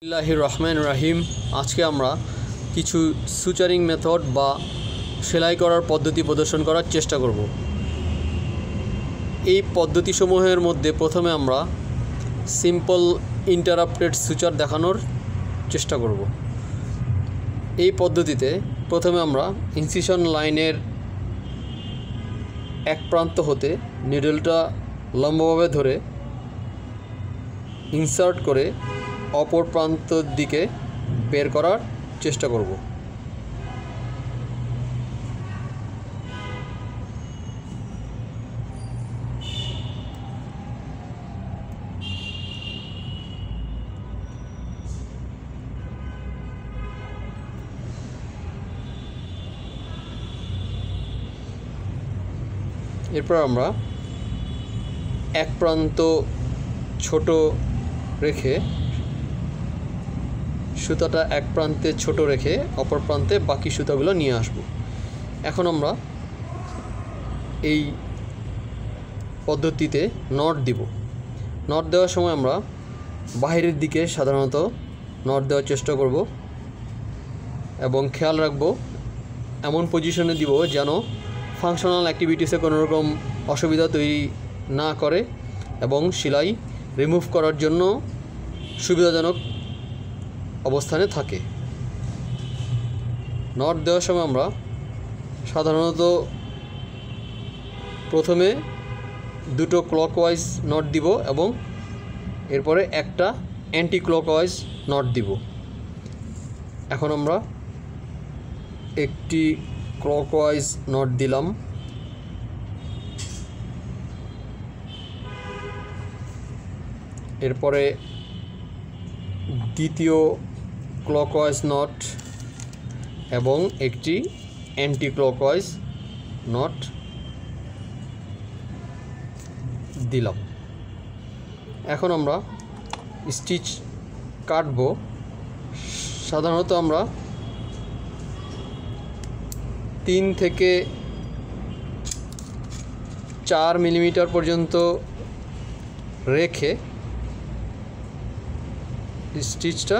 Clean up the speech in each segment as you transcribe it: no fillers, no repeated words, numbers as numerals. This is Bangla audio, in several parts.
বিসমিল্লাহির রহমানির রহিম। আজকে আমরা কিছু সুচারিং মেথড বা সেলাই করার পদ্ধতি প্রদর্শন করার চেষ্টা করব। এই পদ্ধতিসমূহের মধ্যে প্রথমে আমরা সিম্পল ইন্টারাপ্টেড সুচার দেখানোর চেষ্টা করব। এই পদ্ধতিতে প্রথমে আমরা ইনসিশন লাইনের এক প্রান্ত হতে নিডলটা লম্বভাবে ধরে ইনসার্ট করে অপর প্রান্তের দিকে বের করার চেষ্টা করব। এরপর আমরা এক প্রান্ত ছোট রেখে সুতাটা এক প্রান্তে ছোট রেখে অপর প্রান্তে বাকি সুতাগুলো নিয়ে আসব। এখন আমরা এই পদ্ধতিতে নট দিব। নট দেওয়ার সময় আমরা বাইরের দিকে সাধারণত নট দেওয়ার চেষ্টা করব এবং খেয়াল রাখব এমন পজিশনে দিব যেন ফাংশনাল অ্যাক্টিভিটিসে কোনো রকম অসুবিধা তৈরি না করে এবং সেলাই রিমুভ করার জন্য সুবিধাজনক অবস্থানে থাকে। নট দেওয়ার সময় আমরা সাধারণত প্রথমে দুটো ক্লকওয়াইজ নট দিব এবং এরপরে একটা অ্যান্টি ক্লকওয়াইজ নট দিব। এখন আমরা একটি ক্লকওয়াইজ নট দিলাম, এরপরে দ্বিতীয় ক্লকওয়াইজ নট এবং একটি অ্যান্টি ক্লকওয়াইজ নট দিলাম। এখন আমরা স্টিচ কাটব। সাধারণত আমরা 3 থেকে 4 মিলিমিটার পর্যন্ত রেখে স্টিচটা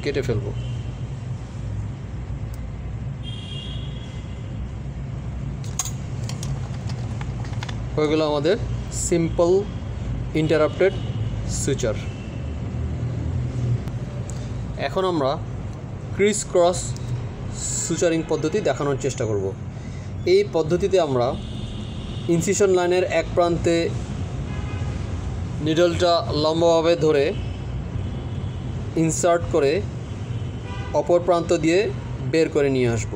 কেটে ফেলব। হয়ে গেল আমাদের সিম্পল ইন্টারাপ্টেড সুচার। এখন আমরা ক্রিস ক্রস সুচারিং পদ্ধতি দেখানোর চেষ্টা করব। এই পদ্ধতিতে আমরা ইনসিশন লাইনের এক প্রান্তে নিডলটা লম্বাভাবে ধরে ইনসার্ট করে অপর প্রান্ত দিয়ে বের করে নিয়ে আসব।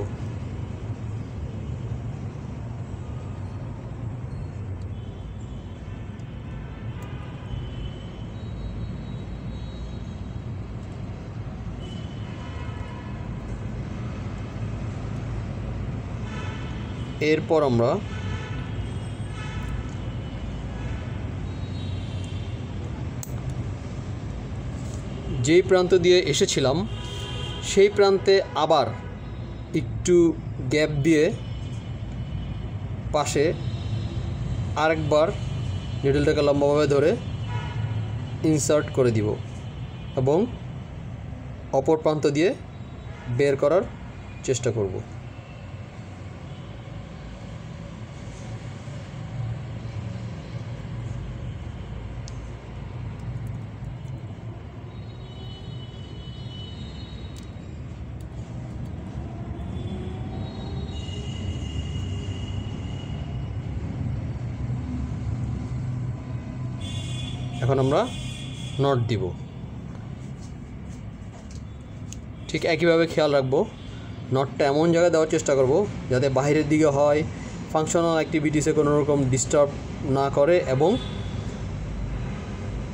এরপর আমরা যেই প্রান্ত দিয়ে এসেছিলাম সেই প্রান্তে আবার একটু গ্যাপ দিয়ে পাশে আরেকবার নিডলটাকে লম্বাভাবে ধরে ইনসার্ট করে দিব এবং অপর প্রান্ত দিয়ে বের করার চেষ্টা করব। এখন আমরা নট দিব। ঠিক একইভাবে খেয়াল রাখবো নটটা এমন জায়গায় দেওয়ার চেষ্টা করব যাতে বাইরের দিকে হয়, ফাংশনাল অ্যাক্টিভিটিসে কোনো রকম ডিস্টার্ব না করে এবং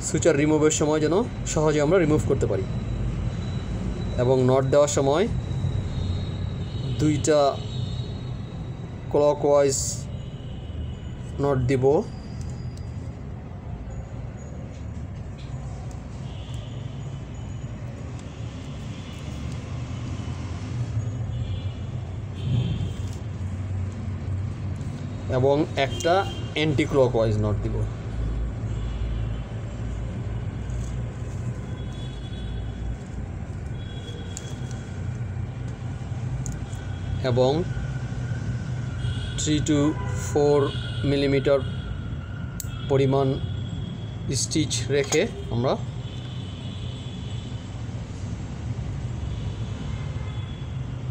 সুচার রিমুভের সময় যেন সহজে আমরা রিমুভ করতে পারি। এবং নট দেওয়ার সময় দুইটা ক্লকওয়াইজ নট দিব এবং একটা অ্যান্টি ক্লকওয়াইজ নট দিব। এবং 3 to 4 মিলিমিটার পরিমাণ স্টিচ রেখে আমরা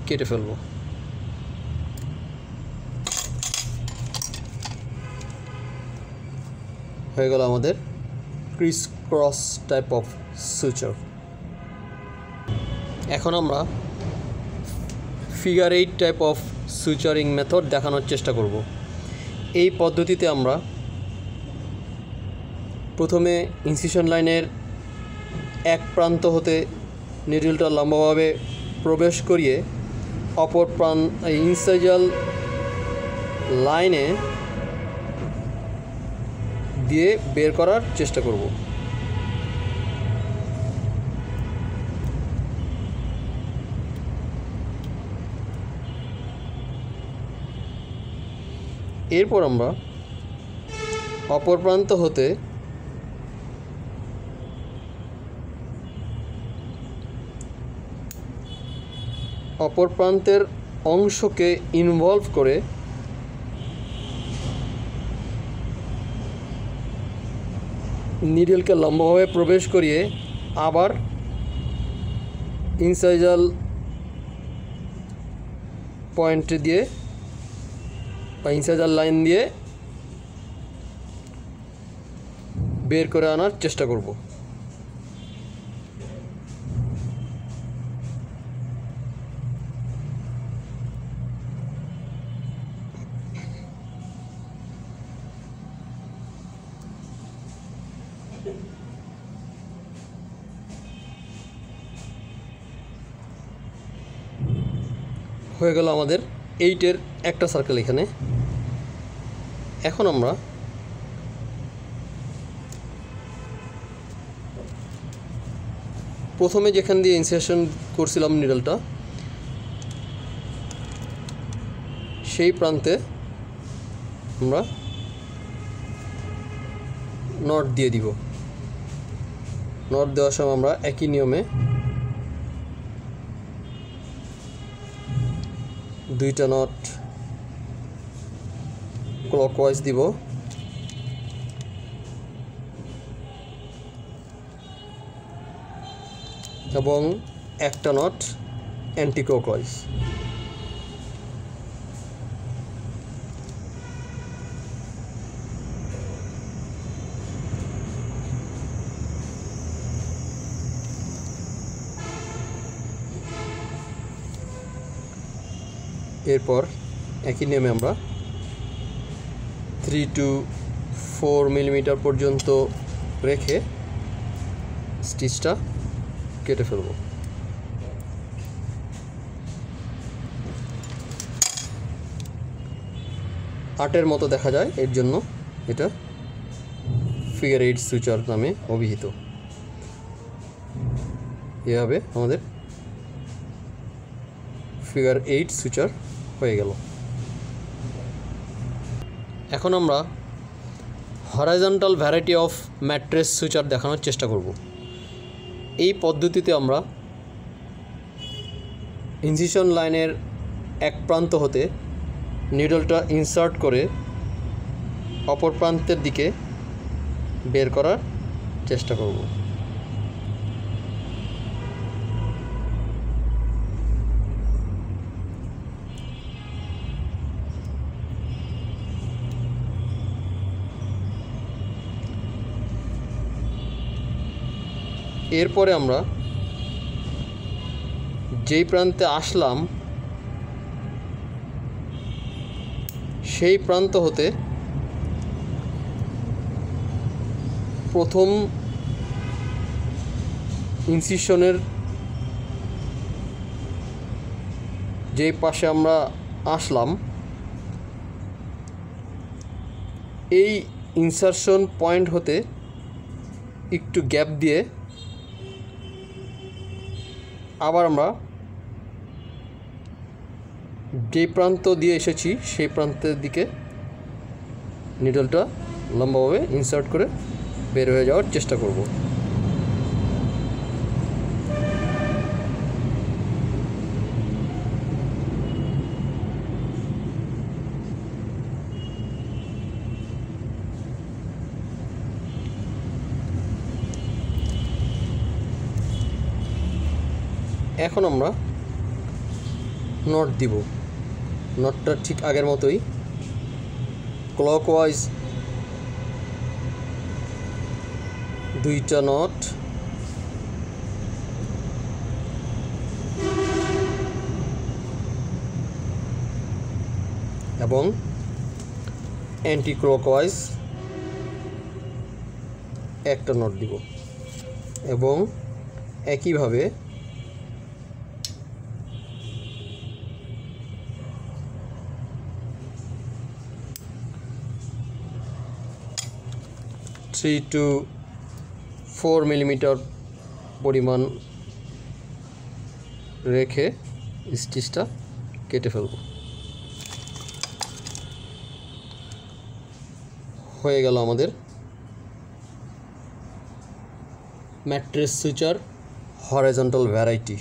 কেটে ফেলব। হয়ে গেল আমাদের Chris cross type of suture. এখন আমরা ফিগার 8 টাইপ অফ সুচারিং মেথড দেখানোর চেষ্টা করব। এই পদ্ধতিতে আমরা প্রথমে ইনসিশন লাইনের এক প্রান্ত হতে নিডলটা লম্বাভাবে প্রবেশ করিয়ে অপর ইনসাইজাল লাইনে দিয়ে বের করার চেষ্টা করব। এরপর আমরা অপর প্রান্ত হতে অপর প্রান্তের অংশকে ইনভলভ করে নিডলকে লম্বাভাবে প্রবেশ করিয়ে আবার ইনসাইজাল পয়েন্ট দিয়ে বা ইনসাইজাল লাইন দিয়ে বের করে আনার চেষ্টা করব। হয়ে গেল আমাদের 8-এর একটা সার্কেল এখানে। এখন আমরা প্রথমে যেখান দিয়ে ইনসার্শন করছিলাম নিডলটা সেই প্রান্তে আমরা নট দিয়ে দিব। নট দেওয়ার সময় আমরা একই নিয়মে 2টা নট ক্লকওয়াইজ দিব এবং একটা নট অ্যান্টি ক্লকওয়াইজ। এরপর একই নিয়মে আমরা 3 to 4 মিলিমিটার পর্যন্ত রেখে স্টিচটা কেটে ফেলব। আটের মতো দেখা যায়, এর জন্য এটা ফিগার 8 সুচার নামে অভিহিত। এভাবে আমাদের ফিগার 8 সুচার হয়ে গেল। এখন আমরা horizontal variety of mattress suture দেখানোর চেষ্টা করব। এই পদ্ধতিতে আমরা ইনসিশন লাইনের এক প্রান্ত হতে নিডলটা ইনসার্ট করে অপর প্রান্তের দিকে বের করার চেষ্টা করব। এরপরে আমরা যেই প্রান্তে আসলাম সেই প্রান্ত হতে প্রথম ইনসিশনের যেই পাশে আমরা আসলাম এই ইনসারশন পয়েন্ট হতে একটু গ্যাপ দিয়ে আবার আমরা যে প্রান্ত দিয়ে এসেছি সেই প্রান্তের দিকে নিডলটা লম্বাভাবে ইনসার্ট করে বের হয়ে যাওয়ার চেষ্টা করব। এখন আমরা নট দিব। নটটা ঠিক আগের মতোই ক্লকওয়াইজ 2টা নট, এবং অ্যান্টি ক্লকওয়াইজ 1টা নট দিব, এবং একইভাবে থ্রি টু 4 মিলিমিটার পরিমাণ রেখে স্টিচটা কেটে ফেলব। হয়ে গেল আমাদের ম্যাট্রেস সুচার হরাইজন্টাল ভ্যারাইটি।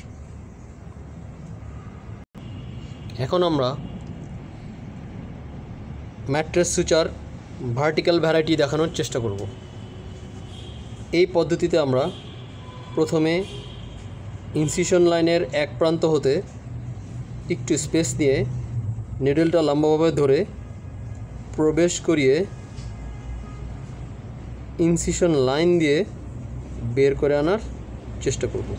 এখন আমরা ম্যাট্রেস সুচার ভার্টিক্যাল ভ্যারাইটি দেখানোর চেষ্টা করব। এই পদ্ধতিতে আমরা প্রথমে ইনসিশন লাইনের এক প্রান্ত হতে একটু স্পেস দিয়ে নিডলটা লম্বাভাবে ধরে প্রবেশ করিয়ে ইনসিশন লাইন দিয়ে বের করে আনার চেষ্টা করব।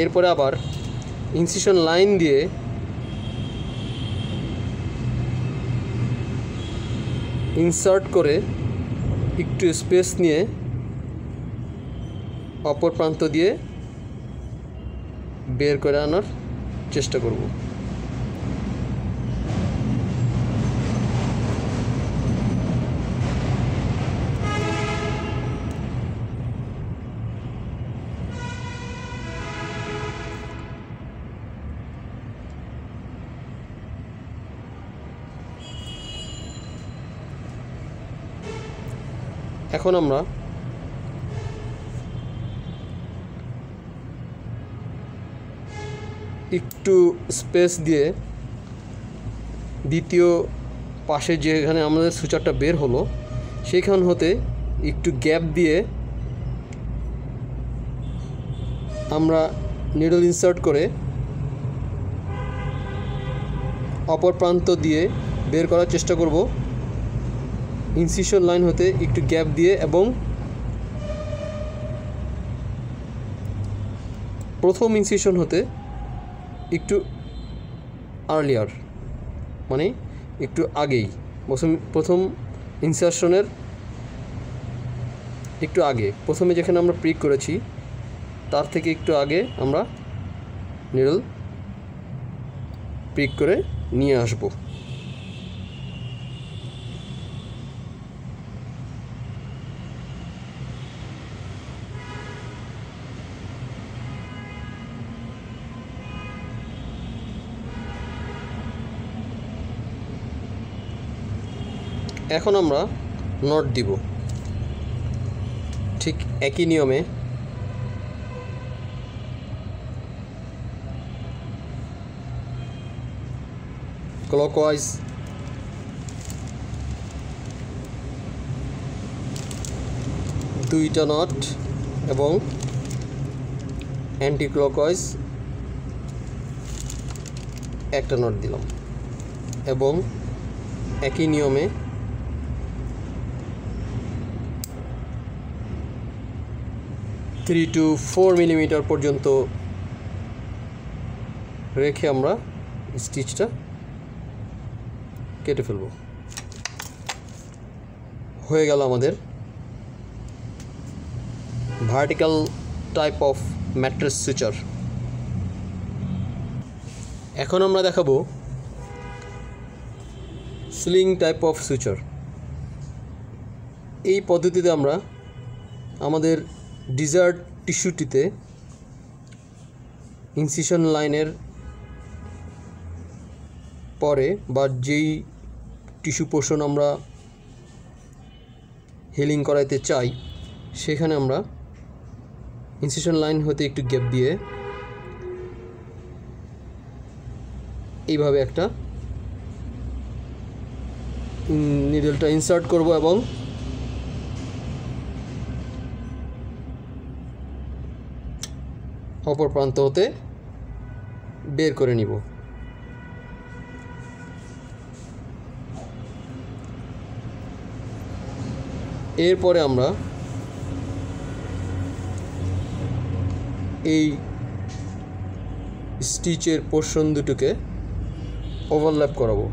এরপরে আবার ইনসিশন লাইন দিয়ে ইনসার্ট করে একটু স্পেস নিয়ে অপর প্রান্ত দিয়ে বের করে আনার চেষ্টা করব। এখন আমরা একটু স্পেস দিয়ে দ্বিতীয় পাশে যেখানে আমাদের সুচারটা বের হলো সেখান হতে একটু গ্যাপ দিয়ে আমরা নিডল ইনসার্ট করে অপর প্রান্ত দিয়ে বের করার চেষ্টা করব। ইনসিশন লাইন হতে একটু গ্যাপ দিয়ে এবং প্রথম ইনসিশন হতে একটু আর্লিয়ার, মানে একটু আগেই, প্রথম ইনসার্শনের একটু আগে, প্রথমে যেখানে আমরা প্রিক করেছি তার থেকে একটু আগে আমরা নিডল প্রিক করে নিয়ে আসব। এখন আমরা নট দিব। ঠিক একই নিয়মে ক্লকওয়াইজ দুইটা নট এবং অ্যান্টি ক্লকওয়াইজ একটা নট দিলাম, এবং একই নিয়মে 3 to 4 মিলিমিটার পর্যন্ত রেখে আমরা স্টিচটা কেটে ফেলব। হয়ে গেল আমাদের vertical type of mattress suture. এখন আমরা দেখাবো স্লিং টাইপ অফ সুচার। এই পদ্ধতিতে আমরা আমাদের ডিজায়ার্ড টিস্যুটিতে ইনসিশন লাইনের পরে বা যেই টিস্যু পোর্শন আমরা হিলিং করাইতে চাই সেখানে আমরা ইনসিশন লাইন হতে একটু গ্যাপ দিয়ে এইভাবে একটা নিডলটা ইনসার্ট করব এবং অপর প্রান্ত হতে বের করে নিব। এরপরে আমরা এই স্টিচের পোর্শন দুটোকে ওভারল্যাপ করাবো।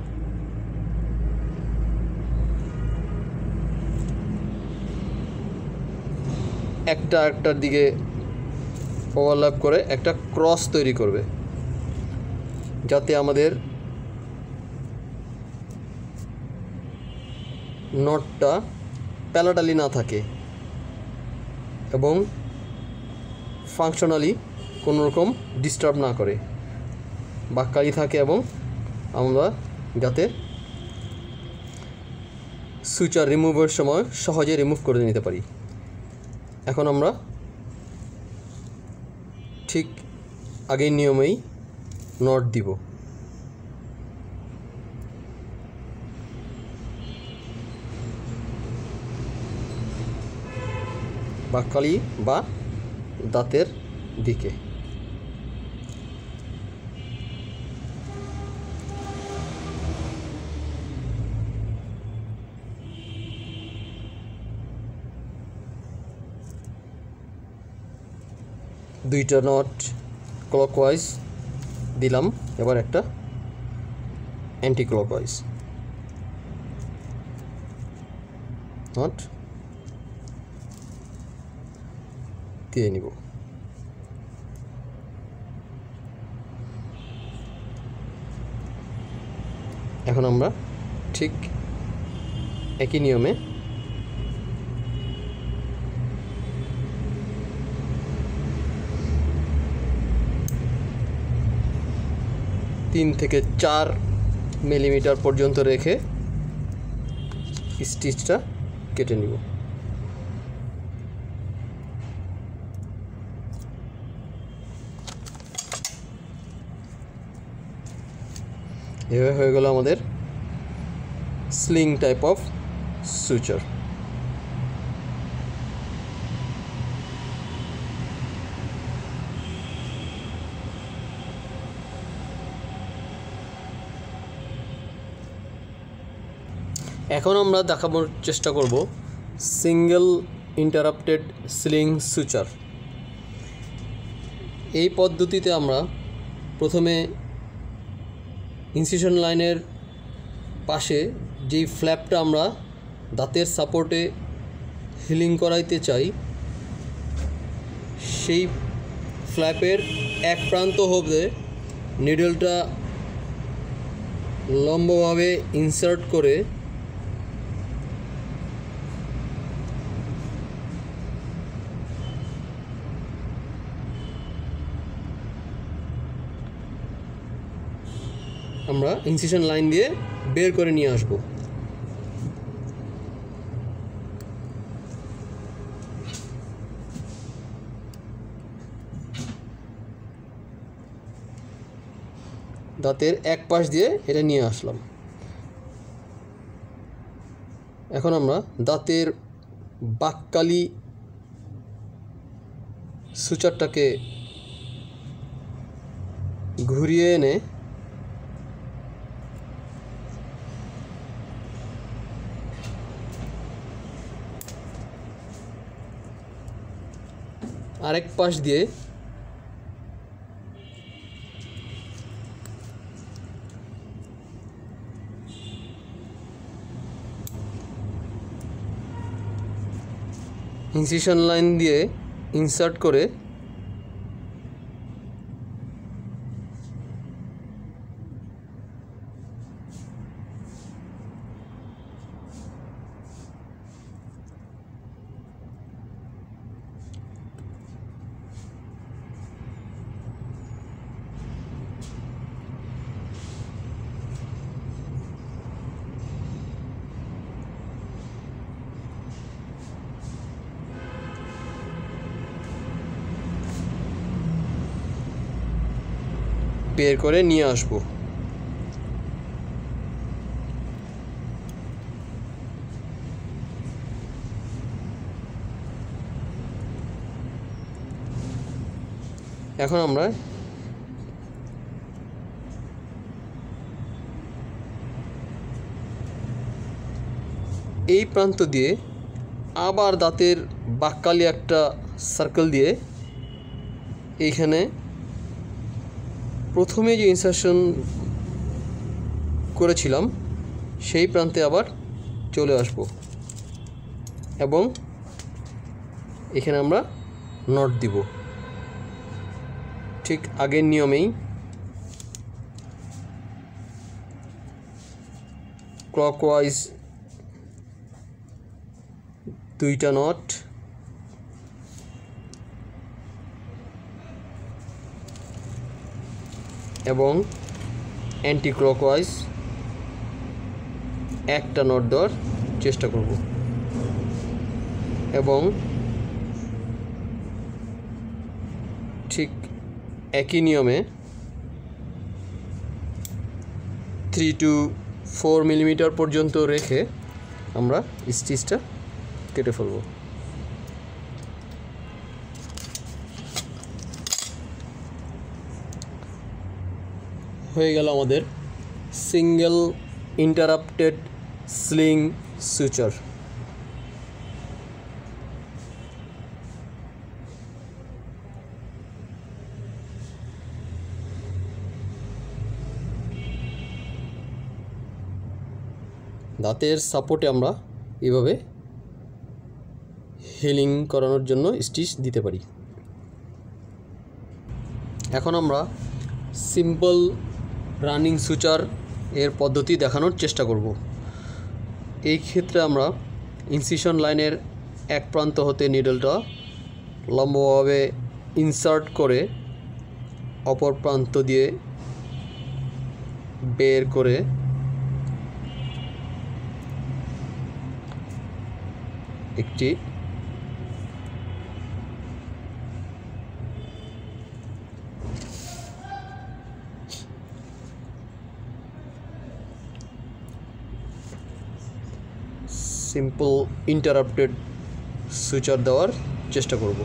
একটার দিকে ওভারল্যাপ করে একটা ক্রস তৈরি করবে, যাতে আমাদের নটটা প্যালাটালি না থাকে এবং ফাংশনালি কোনো রকম ডিস্টার্ব না করে, বাক্কালি থাকে এবং আমরা যাতে সুচার রিমুভের সময় সহজে রিমুভ করে নিতে পারি। এখন আমরা ঠিক আগের নিয়মেই নট দিব। বাক্কালি বা দাঁতের দিকে। দুইটা নট ক্লকওয়াইজ দিলাম, এবার একটা অ্যান্টি ক্লকওয়াইজ নট দিয়ে নিব। এখন আমরা ঠিক একই নিয়মে তিন থেকে 4 মিলিমিটার পর্যন্ত রেখে স্টিচটা কেটে নিব। এভাবে হয়ে গেল আমাদের স্লিং টাইপ অফ সুচার। এখন আমরা দেখানোর চেষ্টা করব সিঙ্গেল ইন্টারাপ্টেড স্লিং সুচার। এই পদ্ধতিতে আমরা প্রথমে ইনসিশন লাইনের পাশে যেই ফ্ল্যাপটা আমরা দাঁতের সাপোর্টে হিলিং করাইতে চাই সেই ফ্ল্যাপের এক প্রান্ত হতে নিডলটা লম্বভাবে ইনসার্ট করে আমরা ইনসিশন লাইন দিয়ে বের করে নিয়ে আসব। দাঁতের এক পাশ দিয়ে এটা নিয়ে আসলাম। এখন আমরা দাঁতের বাককালি সুচারটাকে ঘুরিয়ে এনে আরেক পাশ দিয়ে ইনসিশন লাইন দিয়ে ইনসার্ট করে বের করে নিয়ে আসব। এখন আমরা এই প্রান্ত দিয়ে আবার দাঁতের বাক্কালি একটা সার্কেল দিয়ে এইখানে প্রথমে যে ইনসারশন করেছিলাম সেই প্রান্তে আবার চলে আসব এবং এখানে আমরা নট দিব ঠিক আগের নিয়মেই। ক্লকওয়াইজ 2টা নট এবং অ্যান্টি ক্লকওয়াইজ একটা নট দেওয়ার চেষ্টা করব এবং ঠিক একই নিয়মে 3 to 4 মিলিমিটার পর্যন্ত রেখে আমরা স্টিচটা কেটে ফেলব। হয়ে গেল আমাদের সিঙ্গেল ইন্টারাপ্টেড স্লিং সুচার। দাঁতের সাপোর্টে আমরা এভাবে হিলিং করানোর জন্য স্টিচ দিতে পারি। এখন আমরা সিম্পল রানিং সুচার এর পদ্ধতি দেখানোর চেষ্টা করব। এই ক্ষেত্রে আমরা ইনসিশন লাইনের এক প্রান্ত হতে নিডলটা লম্বভাবে ইনসার্ট করে অপর প্রান্ত দিয়ে বের করে একটি সিম্পল ইন্টারাপ্টেড সুচার দেওয়ার চেষ্টা করব।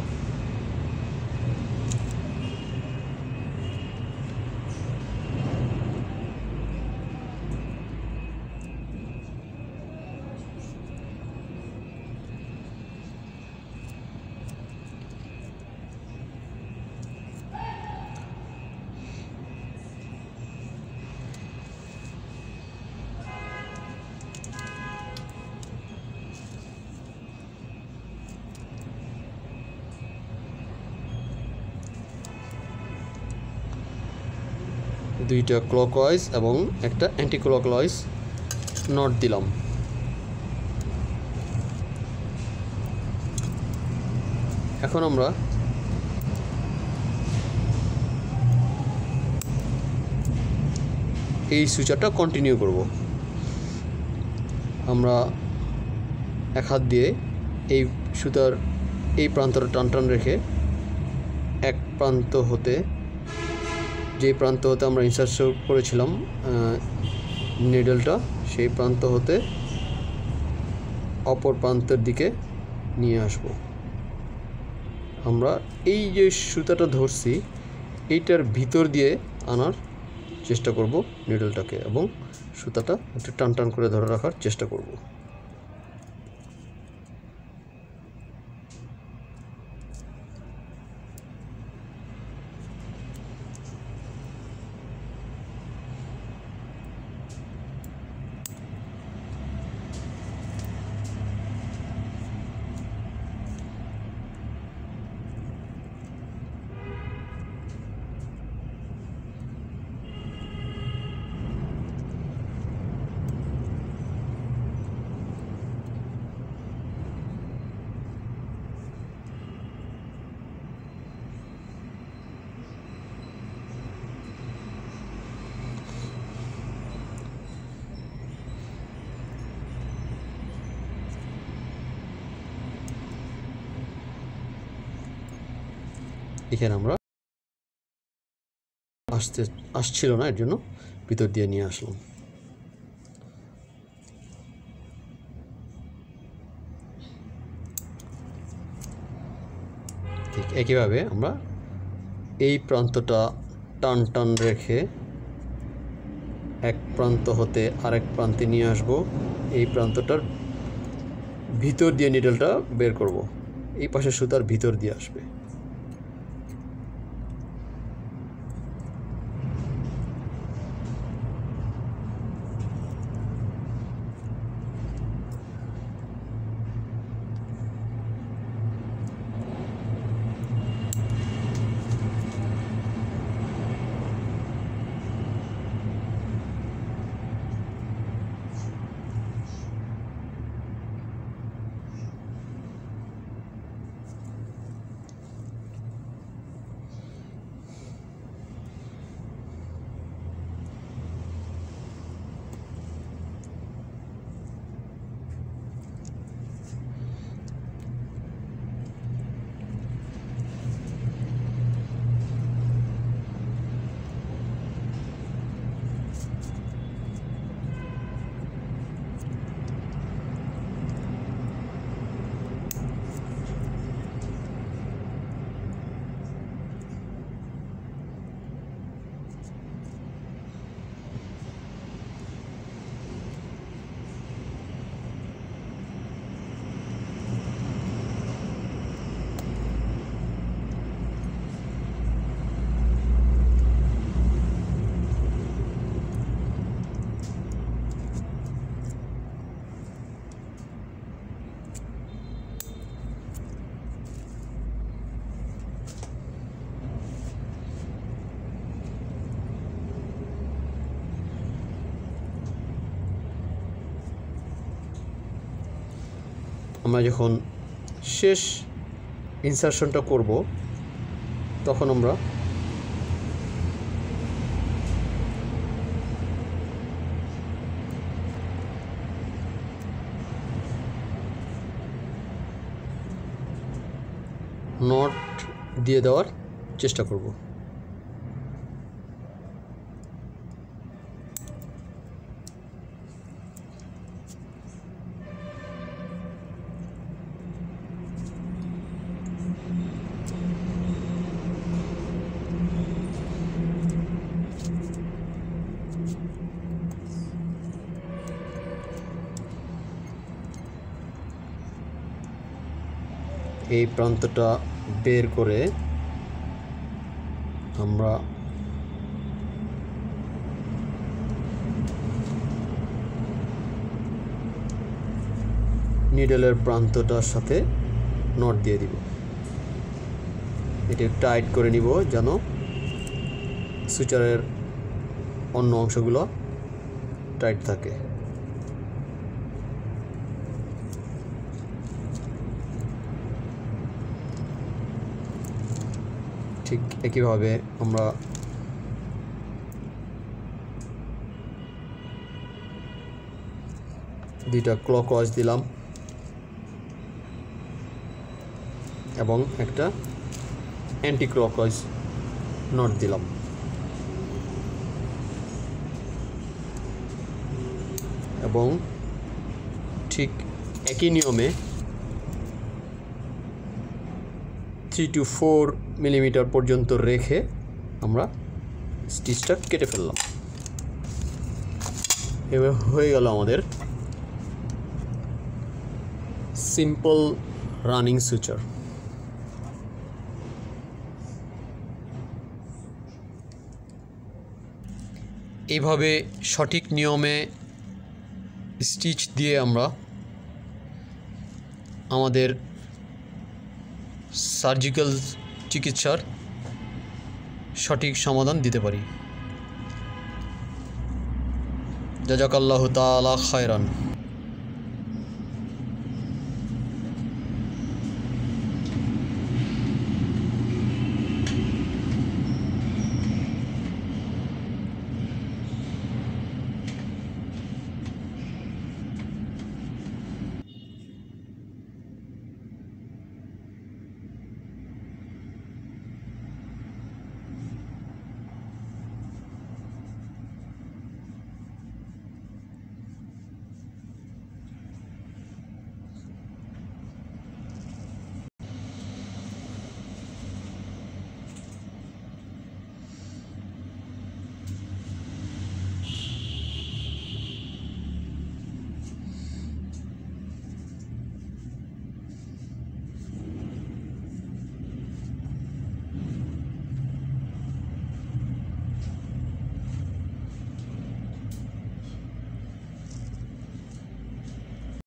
দুইটা ক্লকওয়াইজ এবং একটা অ্যান্টি ক্লকওয়াইজ নট দিলাম। এখন আমরা এই সুচারটা কন্টিনিউ করব। আমরা এক হাত দিয়ে এই সুতার এই প্রান্তটা টান টান রেখে এক প্রান্ত হতে যে প্রান্ত হতে আমরা ইনসার্ট করেছিলাম নিডলটা সেই প্রান্ত হতে অপর প্রান্তের দিকে নিয়ে আসব। আমরা এই যে সুতাটা ধরছি এইটার ভিতর দিয়ে আনার চেষ্টা করব নিডলটাকে এবং সুতাটা একটু টান টান করে ধরে রাখার চেষ্টা করব। এখানে আমরা আসছিল না, এর জন্য ভিতর দিয়ে নিয়ে আসলাম। ঠিক একইভাবে আমরা এই প্রান্তটা টান টান রেখে এক প্রান্ত হতে আরেক প্রান্তে নিয়ে আসব। এই প্রান্তটার ভিতর দিয়ে নিডলটা বের করব, এই পাশে সুতার ভিতর দিয়ে আসবে। আমরা যখন শেষ ইনসারশনটা করব তখন আমরা নট দিয়ে দেওয়ার চেষ্টা করব। এই প্রান্তটা বের করে আমরা নিডলের প্রান্তটার সাথে নট দিয়ে দিব। এটা টাইট করে নিব যেন সুচারের অন্য অংশগুলো টাইট থাকে। ঠিক একইভাবে আমরা দুইটা ক্লকওয়াইজ দিলাম এবং একটা অ্যান্টি ক্লকওয়াইজ নট দিলাম। এবং ঠিক একই নিয়মে 3 to 4 মিলিমিটার পর্যন্ত রেখে আমরা স্টিচটা কেটে ফেললাম। এবার হয়ে গেল আমাদের সিম্পল রানিং সুচার। এইভাবে সঠিক নিয়মে স্টিচ দিয়ে আমরা আমাদের সার্জিক্যাল চিকিৎসার সঠিক সমাধান দিতে পারি। জাযাকাল্লাহু তাআলা খায়রান।